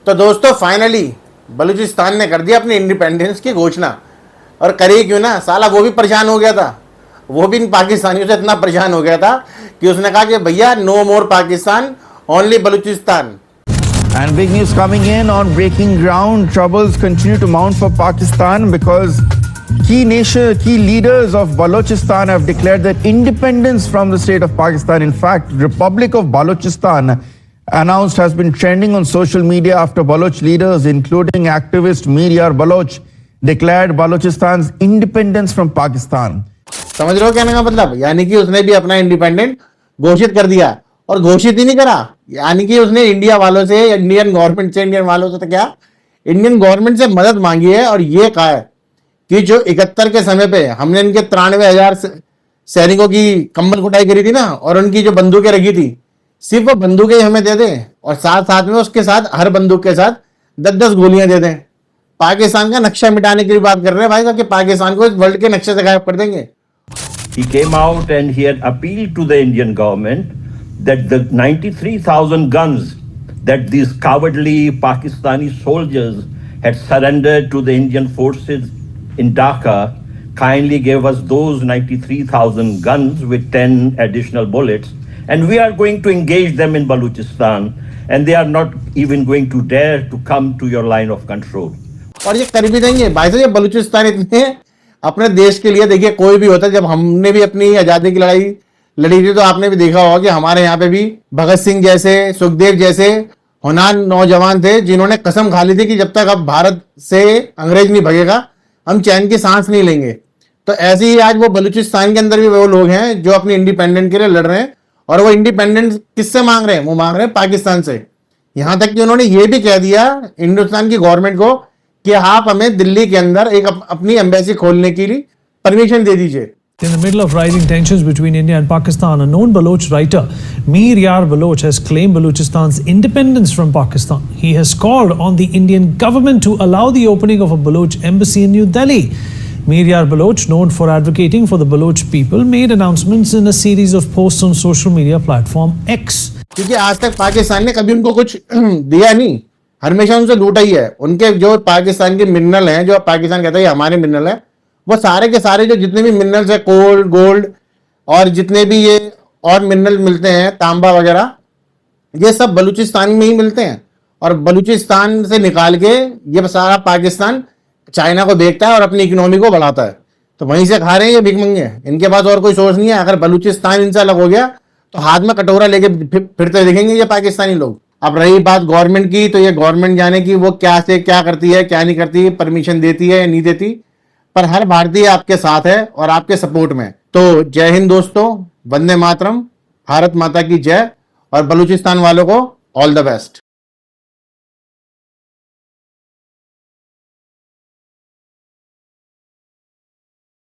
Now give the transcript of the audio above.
तो दोस्तों फाइनली बलूचिस्तान ने कर दिया अपनी इंडिपेंडेंस की घोषणा। और करे क्यों ना, साला वो भी परेशान हो गया था, वो भी इन पाकिस्तानियों से इतना परेशान हो गया था कि उसने कहा कि भैया no more Pakistan, only Balochistan. And big news coming in on breaking ground. Troubles continue to mount for Pakistan because key leaders of Balochistan have declared their independence from the state of Pakistan. In fact, Republic of Balochistan announced has been trending on social media after Baloch leaders, including activist Mir Yar Baloch, declared Balochistan's independence from Pakistan. समझ रहे हो कहने का मतलब? यानी कि उसने भी अपना इंडिपेंडेंट घोषित कर दिया, और घोषित ही नहीं करा, यानी कि उसने इंडिया वालों से, इंडियन गवर्नमेंट से, इंडियन वालों से तो क्या, इंडियन गवर्नमेंट से मदद मांगी है। और ये कहा है कि जो 71 के समय पे हमने इनके 93,000 सैनिकों की कम्बल कुटाई करी थी ना, और उनकी जो बंदूकें रखी थी, सिर्फ वो बंदूकें हमें दे दें, और साथ साथ में उसके साथ हर बंदूक के साथ 10-10 गोलियां दे दें। पाकिस्तान का नक्शा मिटाने की बात कर रहे हैं भाई, कि पाकिस्तान को इस वर्ल्ड के नक्शे से गायब कर देंगे। He came out and he had appealed to the Indian government that the 93,000 guns that these cowardly Pakistani soldiers had surrendered to the Indian forces in Dhaka kindly gave us those 93,000 guns with 10 additional bullets, and we are going to engage them in Balochistan, and they are not even going to dare to come to your line of control. और ये कर भी देंगे भाई साहब। ये बलूचिस्तान इतने अपने देश के लिए, देखिए कोई भी होता है, जब हमने भी अपनी आजादी की लड़ाई लड़ी थी तो आपने भी देखा होगा कि हमारे यहाँ पे भी भगत सिंह जैसे, सुखदेव जैसे होनहार नौजवान थे, जिन्होंने कसम खा ली थी कि जब तक अब भारत से अंग्रेज नहीं भगेगा हम चैन की सांस नहीं लेंगे। तो ऐसे ही आज वो बलूचिस्तान के अंदर भी वो लोग हैं जो अपनी इंडिपेंडेंट के लिए लड़ रहे हैं, और वो इंडिपेंडेंस किससे मांग रहे हैं? वो मांग रहे हैं पाकिस्तान से। यहां तक कि उन्होंने ये भी कह दिया हिंदुस्तान की गवर्नमेंट को कि आप हमें दिल्ली के अंदर एक अपनी एम्बेसी खोलने के लिए परमिशन दे दीजिए। In the middle of rising tensions between India and Pakistan, a known Baloch writer, Mir Yar Baloch, has claimed Balochistan's independence from Pakistan. He has called on the Indian government to allow the opening of a Baloch embassy in New Delhi. Mir Yar Baloch, known for advocating for the Baloch people, made announcements in a series of posts on social media platform X. क्योंकि आज तक पाकिस्तान ने कभी उनको कुछ दिया नहीं, हमेशा उनसे लूटा ही है। उनके जो पाकिस्तान के मिनरल हैं, जो पाकिस्तान कहता है हमारे मिनरल है, वो सारे के सारे जो जितने भी मिनरल्स है, कोल, गोल्ड और जितने भी ये और मिनरल मिलते हैं, तांबा वगैरह, ये सब बलूचिस्तान में ही मिलते हैं। और बलूचिस्तान से निकाल के ये सारा पाकिस्तान चाइना को बेचता है और अपनी इकोनॉमी को बढ़ाता है। तो वहीं से खा रहे हैं ये भिखमंगे, इनके पास और कोई सोर्स नहीं है। अगर बलूचिस्तान इनसे अलग हो गया तो हाथ में कटोरा लेके फिरते दिखेंगे ये पाकिस्तानी लोग। अब रही बात गवर्नमेंट की, तो ये गवर्नमेंट जाने की वो क्या से क्या करती है, क्या नहीं करती, परमिशन देती है या नहीं देती, पर हर भारतीय आपके साथ है और आपके सपोर्ट में। तो जय हिंद दोस्तों, वंदे मातरम, भारत माता की जय, और बलूचिस्तान वालों को ऑल द बेस्ट।